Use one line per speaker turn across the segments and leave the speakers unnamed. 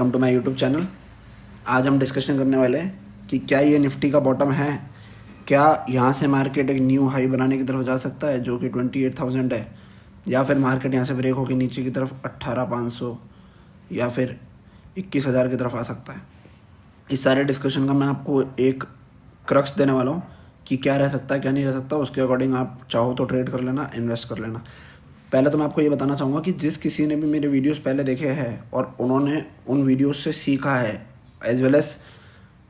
Welcome to my YouTube channel. आज हम discussion करने वाले हैं कि क्या ये निफ्टी का बॉटम है, क्या यहाँ से मार्केट एक न्यू हाई बनाने की तरफ जा सकता है जो कि 28,000 है, या फिर मार्केट यहाँ से ब्रेक होकर नीचे की तरफ 18,500 या फिर 21,000 की तरफ आ सकता है। इस सारे डिस्कशन का मैं आपको एक क्रक्स देने वाला हूँ कि क्या रह सकता है क्या नहीं रह सकता। उसके अकॉर्डिंग आप चाहो तो ट्रेड कर लेना, इन्वेस्ट कर लेना। पहले तो मैं आपको ये बताना चाहूँगा कि जिस किसी ने भी मेरे वीडियोस पहले देखे हैं और उन्होंने उन वीडियोस से सीखा है, एज वेल एज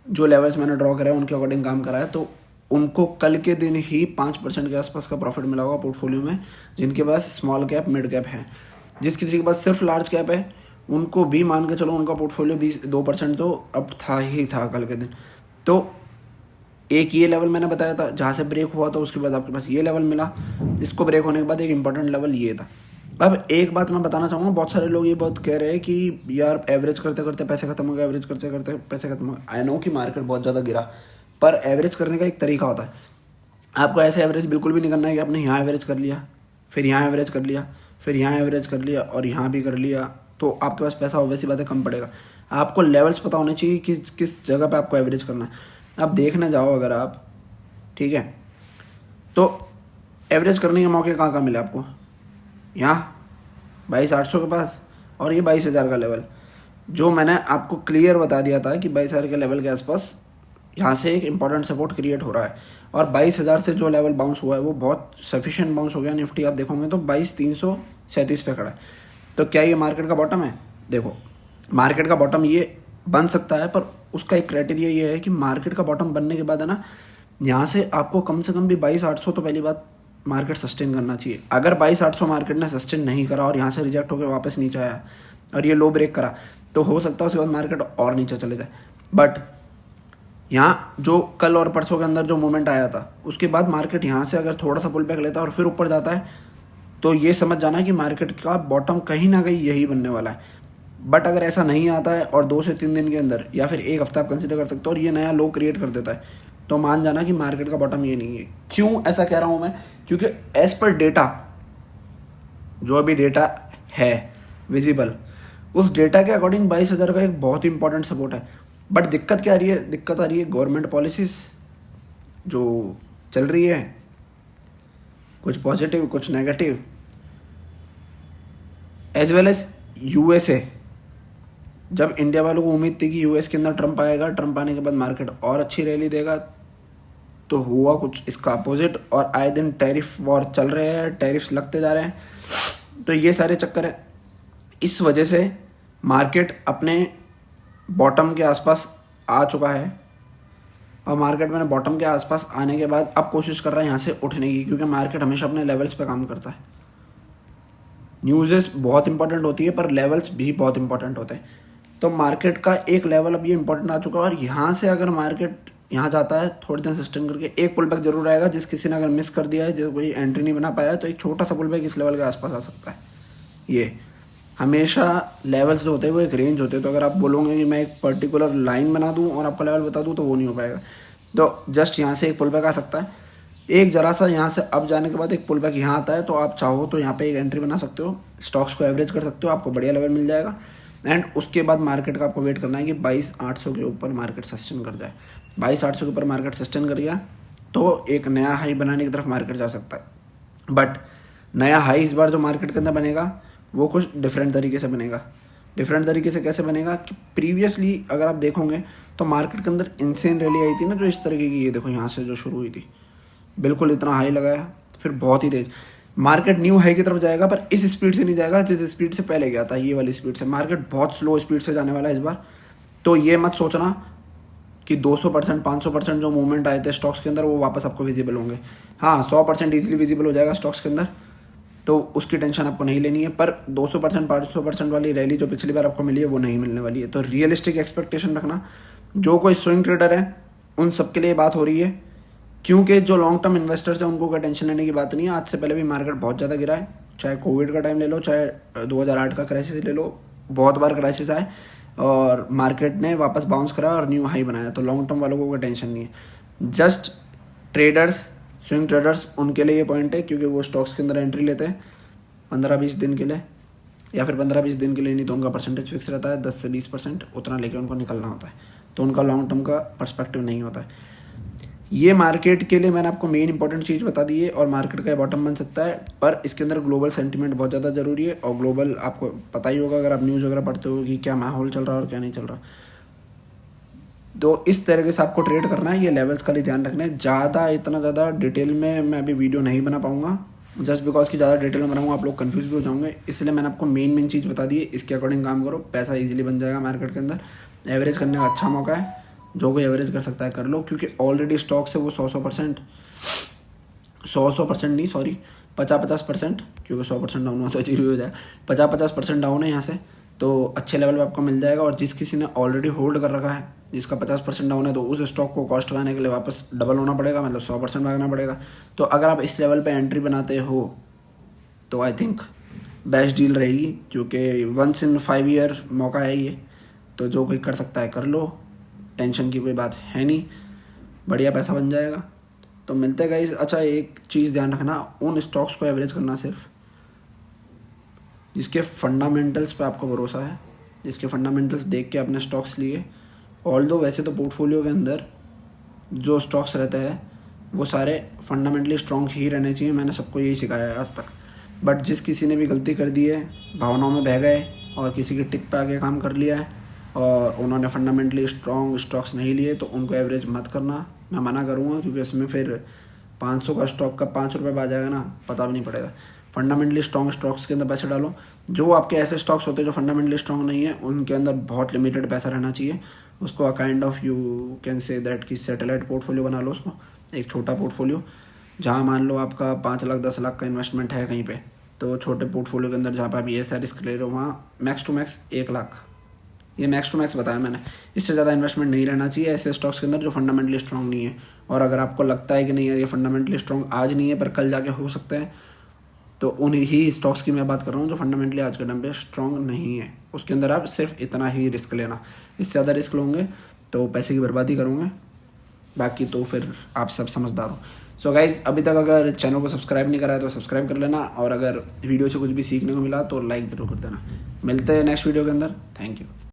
जो लेवल्स मैंने ड्रॉ करा है उनके अकॉर्डिंग काम करा है, तो उनको कल के दिन ही 5% के आसपास का प्रॉफिट मिला होगा पोर्टफोलियो में, जिनके पास स्मॉल कैप मिड कैप है। जिस किसी के पास सिर्फ लार्ज कैप है उनको भी मान के चलो उनका पोर्टफोलियो 2% तो अब था ही था कल के दिन। तो एक ये लेवल मैंने बताया था जहाँ से ब्रेक हुआ था, उसके बाद आपके पास ये लेवल मिला। इसको ब्रेक होने के बाद एक इंपॉर्टेंट लेवल ये था। अब एक बात मैं बताना चाहूँगा, बहुत सारे लोग ये बात कह रहे हैं कि यार एवरेज करते करते पैसे खत्म हो गए, एवरेज करते करते पैसे खत्म हो गए। आई नो कि मार्केट बहुत ज़्यादा गिरा, पर एवरेज करने का एक तरीका होता है। आपको ऐसे एवरेज बिल्कुल भी नहीं करना है कि आपने यहाँ एवरेज कर लिया, फिर यहाँ एवरेज कर लिया, फिर यहाँ एवरेज कर लिया और यहाँ भी कर लिया, तो आपके पास पैसा ऑब्वियसली बात है कम पड़ेगा। आपको लेवल्स पता होने चाहिए कि किस जगह पे आपको एवरेज करना है। आप देखने जाओ अगर आप, ठीक है, तो एवरेज करने के मौके कहाँ कहाँ मिले आपको? यहाँ 22,800 के पास और ये 22,000 का लेवल, जो मैंने आपको क्लियर बता दिया था कि 22,000 के लेवल के आसपास यहाँ से एक इंपॉर्टेंट सपोर्ट क्रिएट हो रहा है। और 22,000 से जो लेवल बाउंस हुआ है वो बहुत सफिशिएंट बाउंस हो गया। निफ्टी आप देखोगे तो 22,337 पे खड़ा है। तो क्या ये मार्केट का बॉटम है? देखो, मार्केट का बॉटम ये बन सकता है, पर उसका एक क्राइटेरिया ये है कि मार्केट का बॉटम बनने के बाद है ना, यहाँ से आपको कम से कम भी 22,800 तो पहली बात मार्केट सस्टेन करना चाहिए। अगर 22,800 मार्केट ने सस्टेन नहीं करा और यहाँ से रिजेक्ट होकर वापस नीचे आया और ये लो ब्रेक करा, तो हो सकता है उसके बाद मार्केट और नीचे चले जाए। बट यहाँ जो कल और परसों के अंदर जो मूवमेंट आया था, उसके बाद मार्केट यहाँ से अगर थोड़ा सा पुल बैक लेता है और फिर ऊपर जाता है, तो ये समझ जाना कि मार्केट का बॉटम कहीं ना कहीं यही बनने वाला है। बट अगर ऐसा नहीं आता है और 2 से 3 दिन के अंदर या फिर एक हफ्ता आप कंसिडर कर सकते हो और ये नया लो क्रिएट कर देता है, तो मान जाना कि मार्केट का बॉटम ये नहीं है। क्यों ऐसा कह रहा हूँ मैं? क्योंकि एज पर डेटा, जो अभी डेटा है विजिबल, उस डेटा के अकॉर्डिंग 22,000 का एक बहुत ही इंपॉर्टेंट सपोर्ट है। बट दिक्कत क्या आ रही है? दिक्कत आ रही है गवर्नमेंट पॉलिसीज जो चल रही है, कुछ पॉजिटिव कुछ negative, as well as USA. जब इंडिया वालों को उम्मीद थी कि यूएस के अंदर ट्रंप आएगा, ट्रंप आने के बाद मार्केट और अच्छी रैली देगा, तो हुआ कुछ इसका अपोजिट। और आए दिन टैरिफ वॉर चल रहे हैं, टैरिफ्स लगते जा रहे हैं, तो ये सारे चक्कर है। इस वजह से मार्केट अपने बॉटम के आसपास आ चुका है और मार्केट में बॉटम के आसपास आने के बाद अब कोशिश कर रहा है यहाँ से उठने की, क्योंकि मार्केट हमेशा अपने लेवल्स पे काम करता है। न्यूज़ेस बहुत इंपॉर्टेंट होती है पर लेवल्स भी बहुत इंपॉर्टेंट होते हैं। तो मार्केट का एक लेवल अब ये इंपॉर्टेंट आ चुका है और यहाँ से अगर मार्केट यहाँ जाता है थोड़ी देर सस्टेन करके, एक पुल बैक जरूर आएगा। जिस किसी ने अगर मिस कर दिया है, जो कोई एंट्री नहीं बना पाया है, तो एक छोटा सा पुल बैक इस लेवल के आसपास आ सकता है। ये हमेशा लेवल्स जो होते हैं वो एक रेंज होते हैं, तो अगर आप बोलोगे कि मैं एक पर्टिकुलर लाइन बना दूँ और आपका लेवल बता दूँ तो वो नहीं हो पाएगा। तो जस्ट यहाँ से एक पुल बैक आ सकता है, एक जरा सा यहाँ से अब जाने के बाद एक पुल बैक यहाँ आता है, तो आप चाहो तो यहाँ पे एक एंट्री बना सकते हो, स्टॉक्स को एवरेज कर सकते हो, आपको बढ़िया लेवल मिल जाएगा। एंड उसके बाद मार्केट का आपको वेट करना है कि 22,800 के ऊपर मार्केट सस्टेन कर जाए। 22,800 के ऊपर मार्केट सस्टेन कर गया तो एक नया हाई बनाने की तरफ मार्केट जा सकता है। बट नया हाई इस बार जो मार्केट के अंदर बनेगा वो कुछ डिफरेंट तरीके से बनेगा। डिफरेंट तरीके से कैसे बनेगा कि प्रीवियसली अगर आप देखोगे तो मार्केट के अंदर इंसेन रैली आई थी ना, जो इस तरीके की, ये देखो यहाँ से जो शुरू हुई थी, बिल्कुल इतना हाई लगाया, फिर बहुत ही तेज मार्केट न्यू हाई की तरफ जाएगा, पर इस स्पीड से नहीं जाएगा जिस स्पीड से पहले गया था। ये वाली स्पीड से मार्केट बहुत स्लो स्पीड से जाने वाला है इस बार। तो ये मत सोचना कि 200% 500% जो मूवमेंट आए थे स्टॉक्स के अंदर वो वापस आपको विजिबल होंगे। हाँ, 100% ईजिली विजिबल हो जाएगा स्टॉक्स के अंदर, तो उसकी टेंशन आपको नहीं लेनी है। पर 200% 500% वाली रैली जो पिछली बार आपको मिली है वो नहीं मिलने वाली है। तो रियलिस्टिक एक्सपेक्टेशन रखना। जो कोई स्विंग ट्रेडर है उन सबके लिए बात हो रही है, क्योंकि जो लॉन्ग टर्म इन्वेस्टर्स हैं उनको कोई टेंशन लेने की बात नहीं है। आज से पहले भी मार्केट बहुत ज़्यादा गिरा है, चाहे कोविड का टाइम ले लो, चाहे 2008 का क्राइसिस ले लो, बहुत बार क्राइसिस आए और मार्केट ने वापस बाउंस करा और न्यू हाई बनाया। तो लॉन्ग टर्म वालों को कोई टेंशन नहीं है। जस्ट ट्रेडर्स, स्विंग ट्रेडर्स, उनके लिए ये पॉइंट है, क्योंकि वो स्टॉक्स के अंदर एंट्री लेते हैं 15-20 दिन के लिए। या फिर 15-20 दिन के लिए, नहीं तो उनका परसेंटेज फिक्स रहता है 10 से 20%, उतना लेके उनको निकलना होता है, तो उनका लॉन्ग टर्म का पर्सपेक्टिव नहीं होता है। ये मार्केट के लिए मैंने आपको मेन इंपॉर्टेंट चीज़ बता दी है, और मार्केट का बॉटम बन सकता है, पर इसके अंदर ग्लोबल सेंटीमेंट बहुत ज़्यादा ज़रूरी है। और ग्लोबल आपको पता ही होगा अगर आप न्यूज़ वगैरह पढ़ते हो कि क्या माहौल चल रहा है और क्या नहीं चल रहा। तो इस तरीके से आपको ट्रेड करना है, ये लेवल्स का ही ध्यान रखना है। इतना ज़्यादा डिटेल में मैं अभी वीडियो नहीं बना पाऊँगा, जस्ट बिकॉज कि ज़्यादा डिटेल में बनाऊँगा आप लोग कन्फ्यूज भी हो जाओगे, इसलिए मैंने आपको मेन चीज़ बता दी है, इसके अकॉर्डिंग काम करो, पैसा ईजिली बन जाएगा मार्केट के अंदर। एवरेज करने का अच्छा मौका है, जो कोई एवरेज कर सकता है कर लो, क्योंकि ऑलरेडी स्टॉक्स है वो 100% नहीं, सॉरी 50% क्योंकि 100% डाउन हुआ तो 0 हो जाए, 50% डाउन है यहाँ से, तो अच्छे लेवल पे आपको मिल जाएगा। और जिस किसी ने ऑलरेडी होल्ड कर रखा है, जिसका 50% डाउन है, तो उस स्टॉक को कॉस्ट लगाने के लिए वापस डबल होना पड़ेगा, मतलब 100% भागना पड़ेगा। तो अगर आप इस लेवल पे एंट्री बनाते हो तो आई थिंक बेस्ट डील रहेगी, क्योंकि वंस इन 5 ईयर मौका है ये, तो जो कोई कर सकता है कर लो, टेंशन की कोई बात है नहीं, बढ़िया पैसा बन जाएगा। तो मिलते हैं गाइस। अच्छा, एक चीज़ ध्यान रखना, उन स्टॉक्स को एवरेज करना सिर्फ जिसके फंडामेंटल्स पे आपको भरोसा है, जिसके फंडामेंटल्स देख के अपने स्टॉक्स लिए। ऑल्दो वैसे तो पोर्टफोलियो के अंदर जो स्टॉक्स रहते हैं वो सारे फंडामेंटली स्ट्रॉन्ग ही रहने चाहिए, मैंने सबको यही सिखाया है आज तक। बट जिस किसी ने भी गलती कर दी है, भावनाओं में बह गए और किसी के टिप पे आके काम कर लिया है और उन्होंने फंडामेंटली स्ट्रॉन्ग स्टॉक्स नहीं लिए, तो उनको एवरेज मत करना, मैं मना करूँगा, क्योंकि इसमें फिर 500 का स्टॉक का 5 रुपये में आ जाएगा ना, पता भी नहीं पड़ेगा। फंडामेंटली स्ट्रॉन्ग स्टॉक्स के अंदर पैसे डालो। जो आपके ऐसे स्टॉक्स होते हैं जो फंडामेंटली स्ट्रॉन्ग नहीं है, उनके अंदर बहुत लिमिटेड पैसा रहना चाहिए। उसको kind of you can say that कि सैटेलाइट पोर्टफोलियो बना लो उसको, एक छोटा पोर्टफोलियो, जहाँ मान लो आपका 5 लाख 10 लाख का इन्वेस्टमेंट है कहीं पे, तो छोटे पोर्टफोलियो के अंदर जहाँ पे आप ये सारे रिस्क ले रहे हो, वहाँ मैक्स टू मैक्स 1 लाख, ये मैक्स टू मैक्स बताया मैंने, इससे ज़्यादा इन्वेस्टमेंट नहीं रहना चाहिए ऐसे स्टॉक्स के अंदर जो फंडामेंटली स्ट्रॉन्ग नहीं है। और अगर आपको लगता है कि नहीं यार ये फंडामेंटली स्ट्रॉन्ग आज नहीं है पर कल जाके हो सकते हैं, तो उन ही स्टॉक्स की मैं बात कर रहा हूँ जो फंडामेंटली आज के टाइम पे स्ट्रॉन्ग नहीं है, उसके अंदर आप सिर्फ इतना ही रिस्क लेना। इससे ज़्यादा रिस्क लोगे तो पैसे की बर्बादी करोगे, बाकी तो फिर आप सब समझदार हो। सो गाइज़, अभी तक अगर चैनल को सब्सक्राइब नहीं करा है तो सब्सक्राइब कर लेना, और अगर वीडियो से कुछ भी सीखने को मिला तो लाइक ज़रूर कर देना। मिलते हैं नेक्स्ट वीडियो के अंदर, थैंक यू।